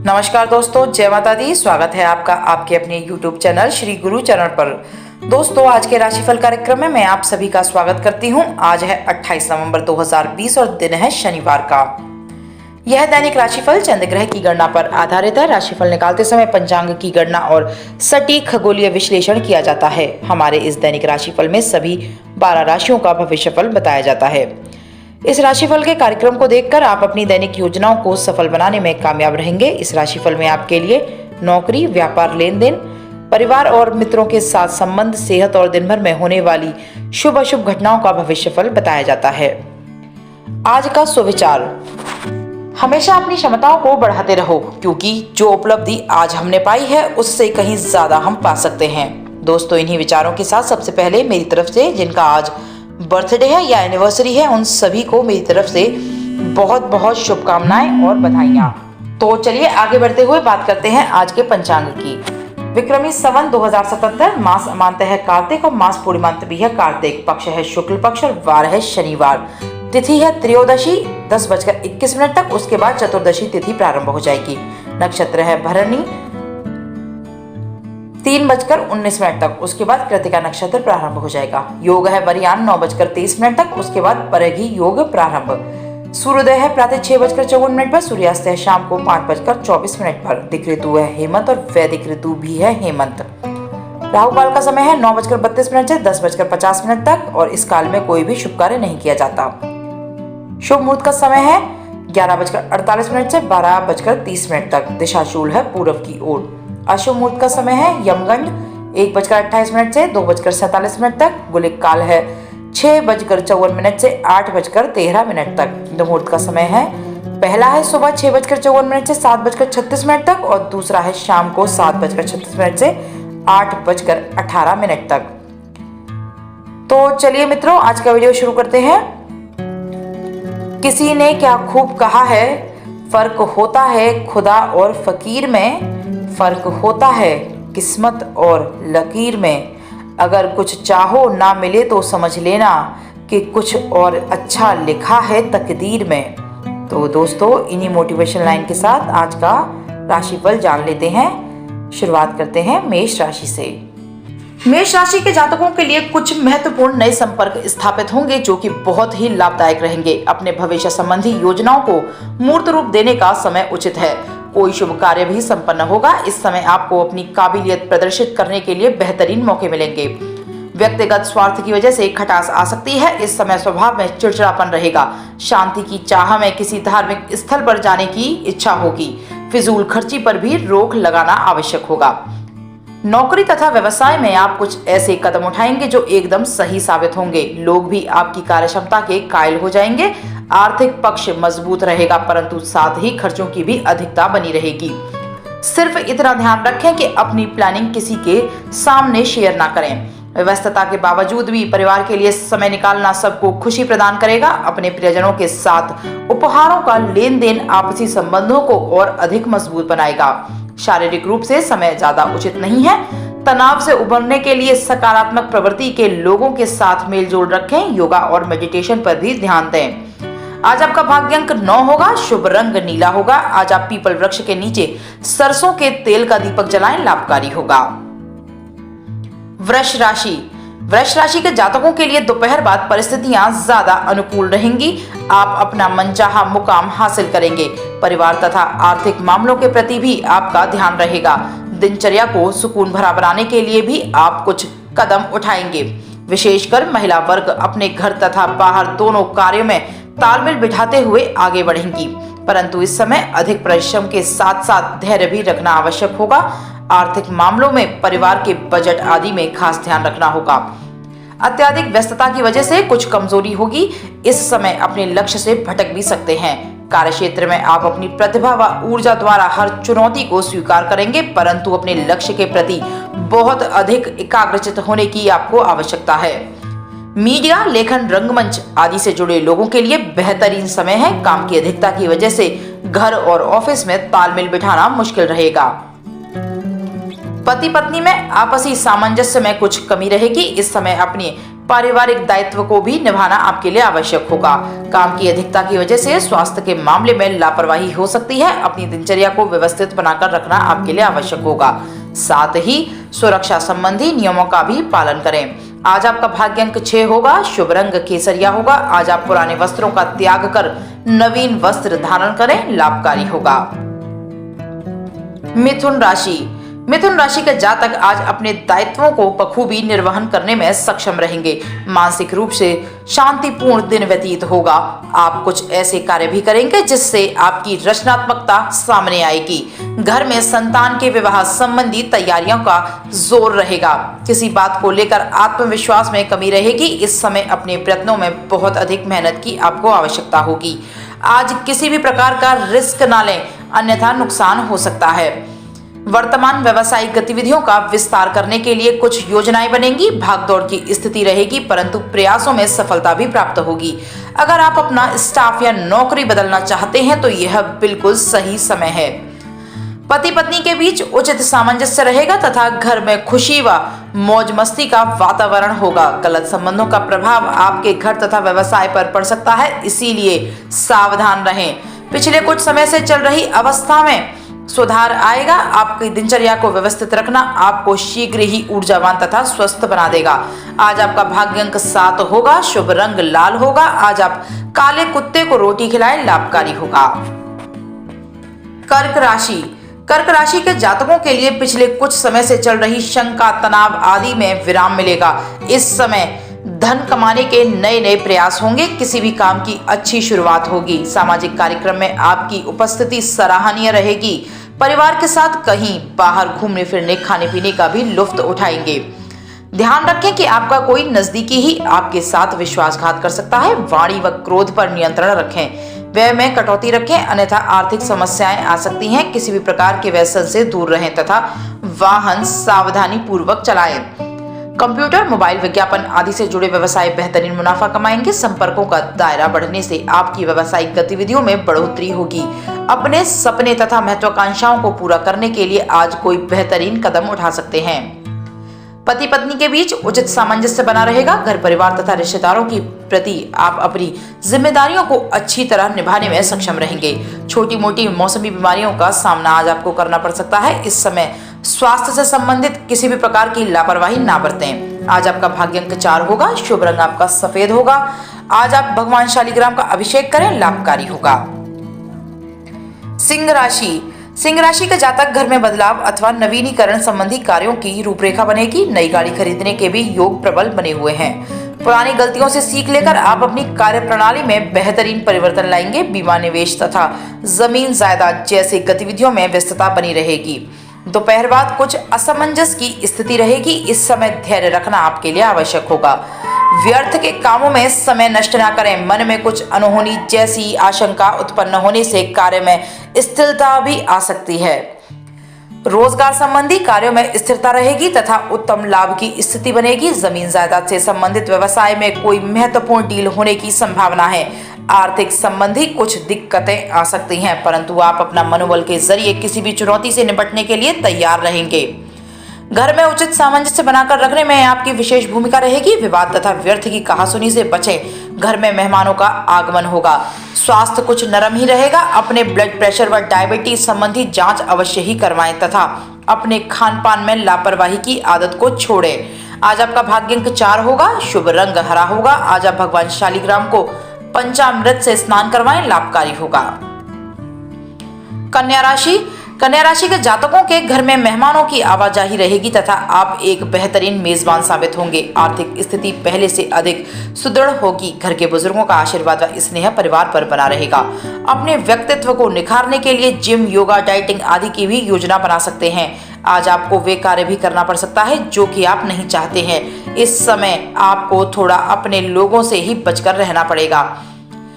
नमस्कार दोस्तों, जय माता दी। स्वागत है आपका आपके अपने YouTube चैनल श्री गुरु चरण पर। दोस्तों, आज के राशिफल कार्यक्रम में मैं आप सभी का स्वागत करती हूं। आज है 28 नवंबर 2020 और दिन है शनिवार का। यह दैनिक राशिफल चंद्र ग्रह की गणना पर आधारित है। राशिफल निकालते समय पंचांग की गणना और सटीक खगोलीय विश्लेषण किया जाता है। हमारे इस दैनिक राशिफल में सभी 12 राशियों का भविष्यफल बताया जाता है। इस राशिफल के कार्यक्रम को देखकर आप अपनी दैनिक योजनाओं को सफल बनाने में कामयाब रहेंगे। इस राशिफल में आपके लिए नौकरी, व्यापार, लेन देन, परिवार और मित्रों के साथ संबंध, सेहत और दिन भर में होने वाली शुभ अशुभ घटनाओं का भविष्यफल बताया जाता है। आज का सुविचार, हमेशा अपनी क्षमताओं को बढ़ाते रहो, क्योंकि जो उपलब्धि आज हमने पाई है उससे कहीं ज्यादा हम पा सकते हैं। दोस्तों, इन्हीं विचारों के साथ सबसे पहले मेरी तरफ से जिनका आज बर्थडे है या एनिवर्सरी है, उन सभी को मेरी तरफ से बहुत बहुत शुभकामनाएं और बधाइयां। तो चलिए आगे बढ़ते हुए बात करते हैं आज के पंचांग की। विक्रमी संवत 2077, मास अमांत है कार्तिक और मास पूर्णिमांत भी है कार्तिक। पक्ष है शुक्ल पक्ष और वार है शनिवार। तिथि है त्रयोदशी 10:21 तक, उसके बाद चतुर्दशी तिथि प्रारंभ हो जाएगी। नक्षत्र है भरणी 3:19 तक, उसके बाद कृतिका नक्षत्र प्रारंभ हो जाएगा। योग है वरियान 9:23 तक, उसके बाद परगी योग प्रारंभ। सूर्योदय है प्रातः 6:54 पर, सूर्यास्त है शाम को 5:24 पर। दिक् ऋतु है हेमंत और वैदिक ऋतु भी है हेमंत। राहु काल का समय है 9:32 से 10:50 तक और इस काल में कोई भी शुभ कार्य नहीं किया जाता। शुभ मुहूर्त का समय है 11:48 से 12:30 तक। दिशाशूल है पूर्व की ओर। अशुभ मुहूर्त का समय है यमगंड 1:28 से 2:47 तक। गुलिक काल है 6:54 से 8:13 तक। मुहूर्त का समय है पहला है सुबह 6:54 से 7:36 तक और दूसरा है शाम को 7:36 से 8:18 तक। तो चलिए मित्रों, आज का वीडियो शुरू करते हैं। किसी ने क्या खूब कहा है, फर्क होता है खुदा और फकीर में, फर्क होता है किस्मत और लकीर में। अगर कुछ चाहो ना मिले तो समझ लेना कि कुछ और अच्छा लिखा है तकदीर में। तो दोस्तों, इन्हीं मोटिवेशन लाइन के साथ आज का राशिफल जान लेते हैं। शुरुआत करते हैं मेष राशि से। मेष राशि के जातकों के लिए कुछ महत्वपूर्ण नए संपर्क स्थापित होंगे जो कि बहुत ही लाभदायक रहेंगे। अपने भविष्य संबंधी योजनाओं को मूर्त रूप देने का समय उचित है। कोई शुभ कार्य भी संपन्न होगा। इस समय आपको अपनी काबिलियत प्रदर्शित करने के लिए बेहतरीन मौके मिलेंगे। व्यक्तिगत स्वार्थ की वजह से खटास आ सकती है। इस समय स्वभाव में चिड़चिड़ापन रहेगा। शांति की चाह में किसी धार्मिक स्थल पर जाने की इच्छा होगी। फिजूल खर्ची पर भी रोक लगाना आवश्यक होगा। नौकरी तथा व्यवसाय में आप कुछ ऐसे कदम उठाएंगे जो एकदम सही साबित होंगे। लोग भी आपकी कार्यक्षमता के कायल हो जाएंगे। आर्थिक पक्ष मजबूत रहेगा, परंतु साथ ही खर्चों की भी अधिकता बनी रहेगी। सिर्फ इतना ध्यान रखें कि अपनी प्लानिंग किसी के सामने शेयर ना करें। व्यस्तता के बावजूद भी परिवार के लिए समय निकालना सबको खुशी प्रदान करेगा। अपने प्रियजनों के साथ उपहारों का लेन देन आपसी संबंधों को और अधिक मजबूत बनाएगा। शारीरिक रूप से समय ज्यादा उचित नहीं है। तनाव से उबरने के लिए सकारात्मक प्रवृत्ति के लोगों के साथ मेलजोल रखें। योगा और मेडिटेशन पर भी ध्यान दें। आज आपका भाग्य अंक 9 होगा। शुभ रंग नीला होगा। आज आप पीपल वृक्ष के नीचे सरसों के तेल का दीपक जलाएं, लाभकारी होगा। वृष राशि। वृष राशि के जातकों के लिए दोपहर बाद परिस्थितियां ज्यादा अनुकूल रहेंगी। आप अपना मनचाहा मुकाम हासिल करेंगे। परिवार तथा आर्थिक मामलों के प्रति भी आपका ध्यान रहेगा। दिनचर्या को सुकून भरा बनाने के लिए भी आप कुछ कदम उठाएंगे। विशेषकर महिला वर्ग अपने घर तथा बाहर दोनों कार्यों में तालमेल बिठाते हुए आगे बढ़ेंगी, परंतु इस समय अधिक परिश्रम के साथ साथ धैर्य भी रखना आवश्यक होगा। आर्थिक मामलों में परिवार के बजट आदि में खास ध्यान रखना होगा। अत्यधिक व्यस्तता की वजह से कुछ कमजोरी होगी। इस समय अपने लक्ष्य से भटक भी सकते हैं। कार्यक्षेत्र में आप अपनी प्रतिभा व ऊर्जा द्वारा हर चुनौती को स्वीकार करेंगे, परंतु अपने लक्ष्य के प्रति बहुत अधिक एकाग्रचित होने की आपको आवश्यकता है। मीडिया, लेखन, रंगमंच आदि से जुड़े लोगों के लिए बेहतरीन समय है। काम की अधिकता की वजह से घर और ऑफिस में तालमेल बिठाना मुश्किल रहेगा। पति पत्नी में आपसी सामंजस्य में कुछ कमी रहेगी। इस समय अपनी पारिवारिक दायित्व को भी निभाना आपके लिए आवश्यक होगा। काम की अधिकता की वजह से स्वास्थ्य के मामले में लापरवाही हो सकती है। अपनी दिनचर्या को व्यवस्थित बनाकर रखना आपके लिए आवश्यक होगा। साथ ही सुरक्षा संबंधी नियमों का भी पालन करें। आज आपका भाग्य अंक 6 होगा। शुभ रंग केसरिया होगा। आज आप पुराने वस्त्रों का त्याग कर नवीन वस्त्र धारण करें, लाभकारी होगा। मिथुन राशि। मिथुन राशि के जातक आज अपने दायित्वों को बखूबी निर्वहन करने में सक्षम रहेंगे। मानसिक रूप से शांतिपूर्ण दिन व्यतीत होगा। आप कुछ ऐसे कार्य भी करेंगे जिससे आपकी रचनात्मकता सामने आएगी। घर में संतान के विवाह संबंधी तैयारियों का जोर रहेगा। किसी बात को लेकर आत्मविश्वास में कमी रहेगी। इस समय अपने प्रयत्नों में बहुत अधिक मेहनत की आपको आवश्यकता होगी। आज किसी भी प्रकार का रिस्क ना लें, अन्यथा नुकसान हो सकता है। वर्तमान व्यावसायिक गतिविधियों का विस्तार करने के लिए कुछ योजनाएं बनेंगी। भागदौड़ की स्थिति रहेगी, परंतु प्रयासों में सफलता भी प्राप्त होगी। अगर आप अपना स्टाफ या नौकरी बदलना चाहते हैं तो यह बिल्कुल सही समय है। पति पत्नी के बीच उचित सामंजस्य रहेगा तथा घर में खुशी व मौज मस्ती का वातावरण होगा। गलत संबंधों का प्रभाव आपके घर तथा व्यवसाय पर पड़ सकता है, इसीलिए सावधान रहें। पिछले कुछ समय से चल रही अवस्था में सुधार आएगा। आपकी दिनचर्या को व्यवस्थित रखना आपको शीघ्र ही ऊर्जावान तथा स्वस्थ बना देगा। आज आपका भाग्य अंक 7 होगा। शुभ रंग लाल होगा। आज आप काले कुत्ते को रोटी खिलाएं, लाभकारी होगा। कर्क राशि। कर्क राशि के जातकों के लिए पिछले कुछ समय से चल रही शंका, तनाव आदि में विराम मिलेगा। इस समय धन कमाने के नए नए प्रयास होंगे। किसी भी काम की अच्छी शुरुआत होगी। सामाजिक कार्यक्रम में आपकी उपस्थिति सराहनीय रहेगी। परिवार के साथ कहीं बाहर घूमने फिरने, खाने पीने का भी लुत्फ उठाएंगे। ध्यान रखें कि आपका कोई नजदीकी ही आपके साथ विश्वासघात कर सकता है। वाणी व क्रोध पर नियंत्रण रखें। व्यय में कटौती रखें, अन्यथा आर्थिक समस्याएं आ सकती हैं। किसी भी प्रकार के व्यसन से दूर रहें तथा वाहन सावधानी पूर्वक चलाएं। कंप्यूटर, मोबाइल, विज्ञापन आदि से जुड़े व्यवसाय बेहतरीन मुनाफा कमाएंगे। संपर्कों का दायरा बढ़ने से आपकी व्यावसायिक गतिविधियों में बढ़ोतरी होगी। अपने सपने तथा महत्वाकांक्षाओं को पूरा करने के लिए आज कोई बेहतरीन कदम उठा सकते हैं। पति पत्नी के बीच उचित सामंजस्य बना रहेगा। घर परिवार तथा रिश्तेदारों के प्रति आप अपनी जिम्मेदारियों को अच्छी तरह निभाने में सक्षम रहेंगे। छोटी मोटी मौसमी बीमारियों का सामना आज आपको करना पड़ सकता है। इस समय स्वास्थ्य से संबंधित किसी भी प्रकार की लापरवाही ना बरतें। आज आपका भाग्य अंक 4 होगा। शुभ रंग आपका सफेद होगा। आज आप भगवान शालिग्राम का अभिषेक करें, लाभकारी होगा। सिंह राशि। सिंह राशि के जातक घर में बदलाव अथवा नवीनीकरण संबंधी कार्यों की रूपरेखा बनेगी। नई गाड़ी खरीदने के भी योग प्रबल बने हुए हैं। पुरानी गलतियों से सीख लेकर आप अपनी कार्य प्रणाली में बेहतरीन परिवर्तन लाएंगे। बीमा, निवेश तथा जमीन जायदाद जैसी गतिविधियों में व्यस्तता बनी रहेगी। दोपहर बाद कुछ असमंजस की स्थिति रहेगी। इस समय धैर्य रखना आपके लिए आवश्यक होगा। व्यर्थ के कामों में समय नष्ट ना करें। मन में कुछ अनहोनी जैसी आशंका उत्पन्न होने से कार्य में स्थिरता भी आ सकती है। रोजगार संबंधी कार्यों में स्थिरता रहेगी तथा उत्तम लाभ की स्थिति बनेगी। जमीन जायदाद से संबंधित व्यवसाय में कोई महत्वपूर्ण डील होने की संभावना है। आर्थिक संबंधी कुछ दिक्कतें आ सकती हैं, परंतु आप अपना मनोबल के जरिए किसी भी चुनौती से निपटने के लिए तैयार रहेंगे। घर में उचित सामंजस्य बनाकर रखने में आपकी विशेष भूमिका रहेगी। विवाद तथा व्यर्थ की कहासुनी से बचें। घर में मेहमानों का आगमन होगा। स्वास्थ्य कुछ नरम ही रहेगा। अपने ब्लड प्रेशर व डायबिटीज संबंधी जांच अवश्य ही करवाएं तथा अपने खान पान में लापरवाही की आदत को छोड़ें। आज आपका भाग्य अंक 4 होगा। शुभ रंग हरा होगा। आज आप भगवान शालिग्राम को पंचामृत से स्नान करवाएं, लाभकारी होगा। कन्या राशि। कन्या राशि के जातकों के घर में मेहमानों की आवाजाही रहेगी तथा आप एक बेहतरीन मेजबान साबित होंगे। आर्थिक स्थिति पहले से अधिक सुदृढ़ होगी। घर के बुजुर्गों का आशीर्वाद व स्नेह परिवार पर बना रहेगा। अपने व्यक्तित्व को निखारने के लिए जिम, योगा, डाइटिंग आदि की भी योजना बना सकते हैं। आज आपको वे कार्य भी करना पड़ सकता है जो कि आप नहीं चाहते हैं। इस समय आपको थोड़ा अपने लोगों से ही बचकर रहना पड़ेगा।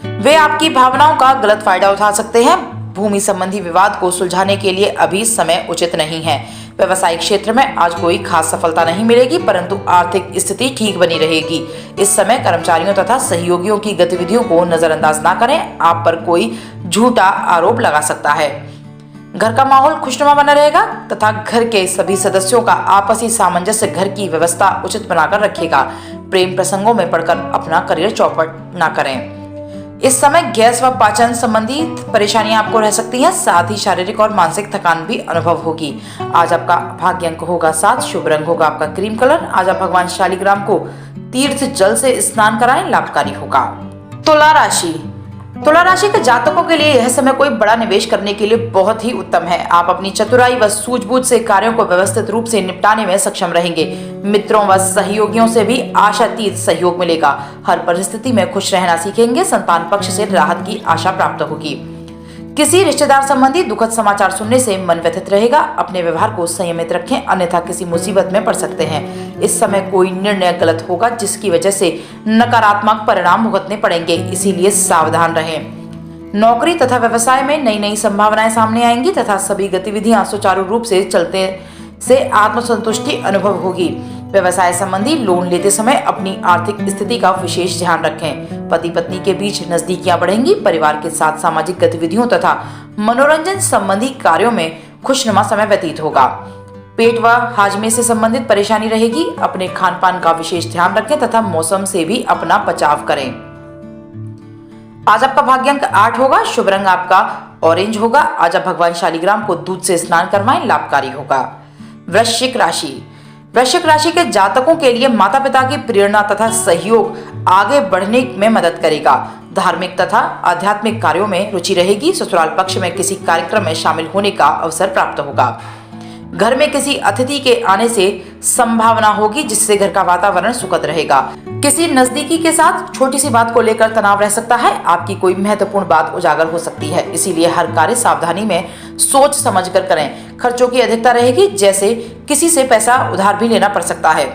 वे आपकी भावनाओं का गलत फायदा उठा सकते हैं। भूमि संबंधी विवाद को सुलझाने के लिए अभी समय उचित नहीं है। व्यवसायिक क्षेत्र में आज कोई खास सफलता नहीं मिलेगी, परंतु आर्थिक स्थिति ठीक बनी रहेगी। इस समय कर्मचारियों तथा सहयोगियों की गतिविधियों को नजरअंदाज ना करें। आप पर कोई झूठा आरोप लगा सकता है। घर का माहौल खुशनुमा बना रहेगा तथा घर के सभी सदस्यों का आपसी सामंजस्य घर की व्यवस्था उचित बनाकर रखेगा। प्रेम प्रसंगों में पड़कर अपना करियर चौपट ना करें। इस समय गैस व पाचन संबंधी परेशानियां आपको रह सकती हैं, साथ ही शारीरिक और मानसिक थकान भी अनुभव होगी। आज आपका भाग्य अंक होगा 7, शुभ रंग होगा आपका क्रीम कलर। आज आप भगवान शालिग्राम को तीर्थ जल से स्नान कराएं, लाभकारी होगा। तुला राशि के जातकों के लिए यह समय कोई बड़ा निवेश करने के लिए बहुत ही उत्तम है। आप अपनी चतुराई व सूझबूझ से कार्यों को व्यवस्थित रूप से निपटाने में सक्षम रहेंगे। मित्रों व सहयोगियों से भी आशातीत सहयोग मिलेगा। हर परिस्थिति में खुश रहना सीखेंगे। संतान पक्ष से राहत की आशा प्राप्त होगी। किसी रिश्तेदार संबंधी दुखद समाचार सुनने से मन व्यथित रहेगा। अपने व्यवहार को संयमित रखें, अन्यथा किसी मुसीबत में पड़ सकते हैं। इस समय कोई निर्णय गलत होगा जिसकी वजह से नकारात्मक परिणाम भुगतने पड़ेंगे, इसीलिए सावधान रहें। नौकरी तथा व्यवसाय में नई नई संभावनाएं सामने आएंगी तथा सभी गतिविधियां सुचारू रूप से चलते से आत्मसंतुष्टि अनुभव होगी। व्यवसाय संबंधी लोन लेते समय अपनी आर्थिक स्थिति का विशेष ध्यान रखें। पति पत्नी के बीच नजदीकियां बढ़ेंगी। परिवार के साथ सामाजिक गतिविधियों तथा मनोरंजन संबंधी कार्यों में खुशनुमा समय व्यतीत होगा। पेट व हाजमे से संबंधित परेशानी रहेगी। अपने खान पान का विशेष ध्यान रखें तथा मौसम से भी अपना बचाव करें। आज आपका भाग्यांक 8 होगा, शुभ रंग आपका ऑरेंज होगा। आज आप भगवान शालिग्राम को दूध से स्नान करवाएं, लाभकारी होगा। वृश्चिक राशि के जातकों के लिए माता पिता की प्रेरणा तथा सहयोग आगे बढ़ने में मदद करेगा। धार्मिक तथा आध्यात्मिक कार्यों में रुचि रहेगी। ससुराल पक्ष में किसी कार्यक्रम में शामिल होने का अवसर प्राप्त होगा। घर में किसी अतिथि के आने से संभावना होगी जिससे घर का वातावरण सुखद रहेगा। किसी नजदीकी के साथ छोटी सी बात को लेकर तनाव रह सकता है। आपकी कोई महत्वपूर्ण बात उजागर हो सकती है, इसीलिए हर कार्य सावधानी में सोच समझकर करें। खर्चों की अधिकता रहेगी, जैसे किसी से पैसा उधार भी लेना पड़ सकता है।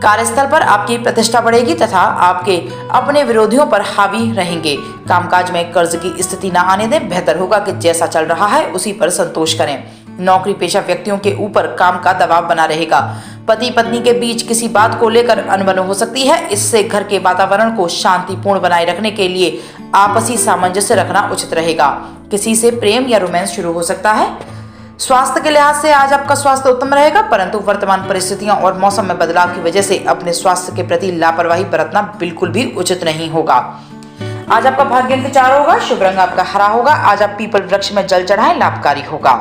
कार्यस्थल पर आपकी प्रतिष्ठा बढ़ेगी तथा आपके अपने विरोधियों पर हावी रहेंगे। कामकाज में कर्ज की स्थिति न आने दें। बेहतर होगा कि जैसा चल रहा है उसी पर संतोष करें। नौकरी पेशा व्यक्तियों के ऊपर काम का दबाव बना रहेगा। पति पत्नी के बीच किसी बात को लेकर अनबन हो सकती है। इससे घर के वातावरण को शांतिपूर्ण बनाए रखने के लिए आपसी सामंजस्य रखना उचित रहेगा। किसी से प्रेम या रोमांस शुरू हो सकता है। स्वास्थ्य के लिहाज से आज आपका स्वास्थ्य उत्तम रहेगा, परंतु वर्तमान परिस्थितियों और मौसम में बदलाव की वजह से अपने स्वास्थ्य के प्रति लापरवाही बरतना बिल्कुल भी उचित नहीं होगा। आज आपका भाग्यांक 4 होगा, शुभ रंग आपका हरा होगा। आज आप पीपल वृक्ष में जल चढ़ाएं, लाभकारी होगा।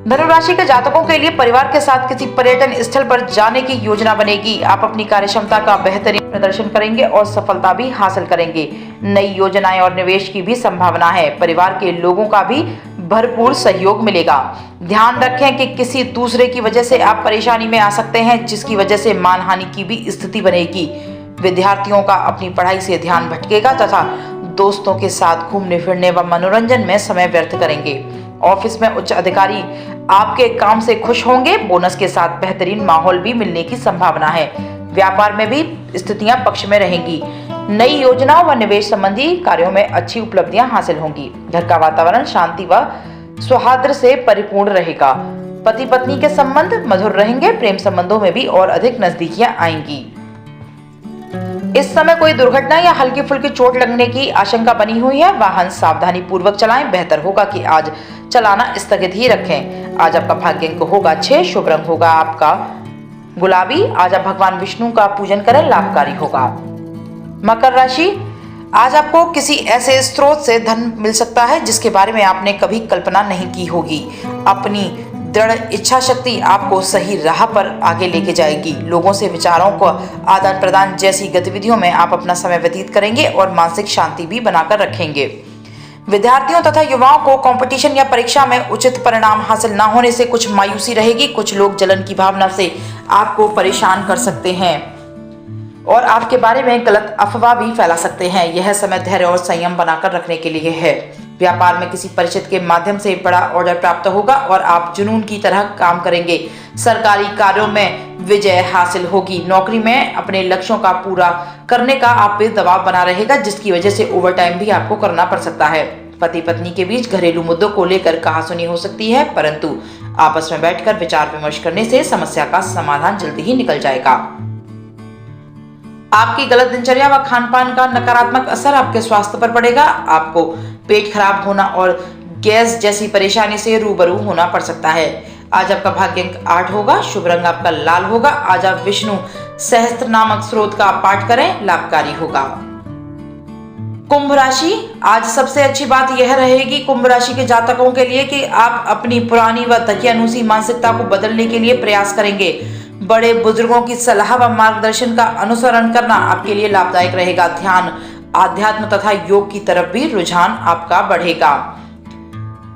धनुराशि के जातकों के लिए परिवार के साथ किसी पर्यटन स्थल पर जाने की योजना बनेगी। आप अपनी कार्यक्षमता का बेहतरीन प्रदर्शन करेंगे और सफलता भी हासिल करेंगे। नई योजनाएं और निवेश की भी संभावना है। परिवार के लोगों का भी भरपूर सहयोग मिलेगा। ध्यान रखें कि किसी दूसरे की वजह से आप परेशानी में आ सकते हैं, जिसकी वजह से मानहानि की भी स्थिति बनेगी। विद्यार्थियों का अपनी पढ़ाई से ध्यान भटकेगा तथा दोस्तों के साथ घूमने फिरने व मनोरंजन में समय व्यर्थ करेंगे। ऑफिस में उच्च अधिकारी आपके काम से खुश होंगे। बोनस के साथ बेहतरीन माहौल भी मिलने की संभावना है। व्यापार में भी स्थितियां पक्ष में रहेंगी। नई योजनाओं व निवेश संबंधी कार्यों में अच्छी उपलब्धियां हासिल होंगी। घर का वातावरण शांति व सौहार्द से परिपूर्ण रहेगा। पति पत्नी के संबंध मधुर रहेंगे। प्रेम संबंधों में भी और अधिक नजदीकियां आएंगी। इस समय कोई दुर्घटना या हल्की फुल्की चोट लगने की आशंका बनी हुई है। वाहन सावधानी पूर्वक चलाएं। बेहतर होगा कि आज चलाना स्थगित ही रखें। आज आपका भाग्यांक होगा 6, शुभ रंग होगा आपका गुलाबी। आज आप भगवान विष्णु का पूजन करें, लाभकारी होगा। मकर राशि, आज आपको किसी ऐसे स्रोत से धन मिल सकता है जिसके बारे में आपने कभी कल्पना नहीं की होगी। अपनी दृढ़ इच्छा शक्ति आपको सही राह पर आगे लेके जाएगी। लोगों से विचारों को आदान प्रदान जैसी गतिविधियों में आप अपना समय व्यतीत करेंगे और मानसिक शांति भी बनाकर रखेंगे। विद्यार्थियों तथा युवाओं को कंपटीशन या परीक्षा में उचित परिणाम हासिल न होने से कुछ मायूसी रहेगी। कुछ लोग जलन की भावना से आपको परेशान कर सकते हैं और आपके बारे में गलत अफवाह भी फैला सकते हैं। यह समय धैर्य और संयम बनाकर रखने के लिए है। व्यापार में किसी परिचित के माध्यम से बड़ा ऑर्डर प्राप्त होगा और आप जुनून की तरह काम करेंगे। सरकारी कार्यों में विजय हासिल होगी। नौकरी में अपने लक्ष्यों का पूरा करने का आप पे दबाव बना रहेगा, जिसकी वजह से ओवरटाइम भी आपको करना पड़ सकता है। पति पत्नी के बीच घरेलू मुद्दों को लेकर कहासुनी हो सकती है, परंतु आपस में बैठकर विचार विमर्श करने से समस्या का समाधान जल्दी ही निकल जाएगा। आपकी गलत दिनचर्या व खान पान का नकारात्मक असर आपके स्वास्थ्य पर पड़ेगा। आपको पेट खराब होना और गैस जैसी परेशानी से रूबरू होना पड़ सकता है। आज आपका भाग्य अंक 8 होगा। शुभ रंग आपका लाल होगा। आज आप विष्णु सहस्त्र नामक स्रोत का पाठ करें, लाभकारी होगा। कुंभ राशि, आज सबसे अच्छी बात यह रहेगी कुंभ राशि के जातकों के लिए कि आप अपनी पुरानी व दकियानूसी मानसिकता को बदलने के लिए प्रयास करेंगे। बड़े बुजुर्गों की सलाह व मार्गदर्शन का अनुसरण करना आपके लिए लाभदायक रहेगा। ध्यान, आध्यात्म तथा योग की तरफ भी रुझान आपका बढ़ेगा।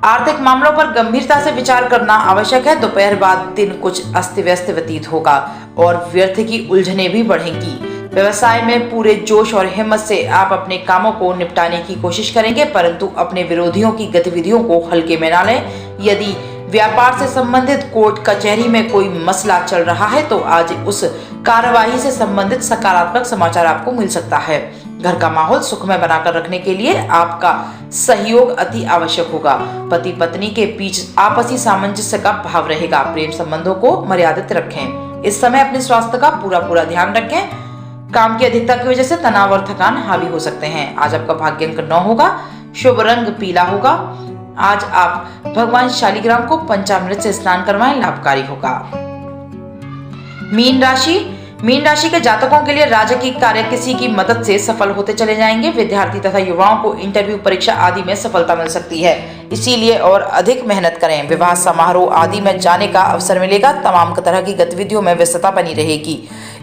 आर्थिक मामलों पर गंभीरता से विचार करना आवश्यक है। दोपहर बाद दिन कुछ अस्त व्यस्त व्यतीत होगा और व्यर्थ की उलझनें भी बढ़ेंगी। व्यवसाय में पूरे जोश और हिम्मत से आप अपने कामों को निपटाने की कोशिश करेंगे, परंतु अपने विरोधियों की गतिविधियों को हल्के में ना लें। यदि व्यापार से संबंधित कोर्ट कचहरी में कोई मसला चल रहा है तो आज उस कार्यवाही से संबंधित सकारात्मक समाचार आपको मिल सकता है। घर का माहौल सुखमय बनाकर रखने के लिए आपका सहयोग अति आवश्यक होगा। पति पत्नी के बीच आपसी सामंजस्य का भाव रहेगा। प्रेम संबंधों को मर्यादित रखें। इस समय अपने स्वास्थ्य का पूरा ध्यान रखें। काम की अधिकता की वजह से तनाव और थकान हावी हो सकते हैं। आज आपका भाग्य अंक 9 होगा। शुभ रंग पीला होगा। आज आप भगवान शालिग्राम को पंचामृत से स्नान करवाएं, लाभकारी होगा। मीन राशि के जातकों के लिए राजकीय कार्य किसी की मदद से सफल होते चले जाएंगे। विद्यार्थी तथा युवाओं को इंटरव्यू, परीक्षा आदि में सफलता मिल सकती है, इसीलिए और अधिक मेहनत करें। विवाह समारोह आदि में जाने का अवसर मिलेगा। तमाम तरह की गतिविधियों में व्यस्तता बनी रहेगी।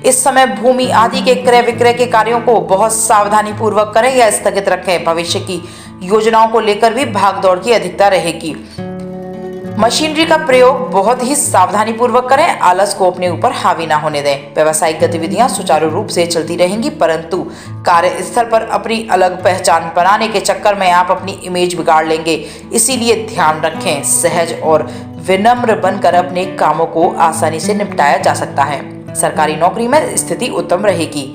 इस समय भूमि आदि के क्रय विक्रय के कार्यों को बहुत सावधानी पूर्वक करें या स्थगित रखें। भविष्य की योजनाओं को लेकर भी भागदौड़ की अधिकता रहेगी। मशीनरी का प्रयोग बहुत ही सावधानी पूर्वक करें। आलस को अपने ऊपर हावी ना होने दें। व्यावसायिक गतिविधियां सुचारू रूप से चलती रहेंगी, परंतु कार्यस्थल पर अपनी अलग पहचान बनाने के चक्कर में आप अपनी इमेज बिगाड़ लेंगे, इसीलिए ध्यान रखें। सहज और विनम्र बनकर अपने कामों को आसानी से निपटाया जा सकता है। सरकारी नौकरी में स्थिति उत्तम रहेगी।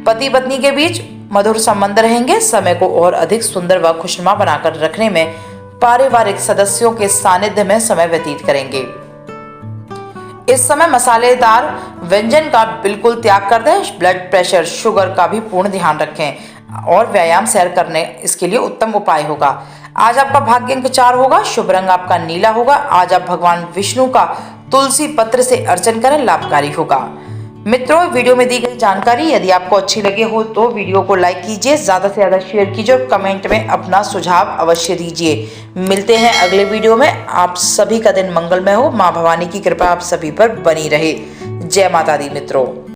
पति पत्नी के बीच मधुर संबंध रहेंगे। समय को और अधिक सुंदर व खुशनुमा बनाकर रखने में पारिवारिक सदस्यों के सानिध्य में समय व्यतीत करेंगे। इस समय मसालेदार व्यंजन का बिल्कुल त्याग कर दें। ब्लड प्रेशर, शुगर का भी पूर्ण ध्यान रखें और व्यायाम, सैर करने इसके लिए उत्तम उपाय होगा। आज आपका भाग्य अंक 4 होगा। शुभ रंग आपका नीला होगा। आज आप भगवान विष्णु का तुलसी पत्र से अर्चन करें, लाभकारी होगा। मित्रों, वीडियो में दी गई जानकारी यदि आपको अच्छी लगे हो तो वीडियो को लाइक कीजिए, ज़्यादा से ज़्यादा शेयर कीजिए और कमेंट में अपना सुझाव अवश्य दीजिए। मिलते हैं अगले वीडियो में। आप सभी का दिन मंगलमय हो। माँ भवानी की कृपा आप सभी पर बनी रहे। जय माता दी मित्रों।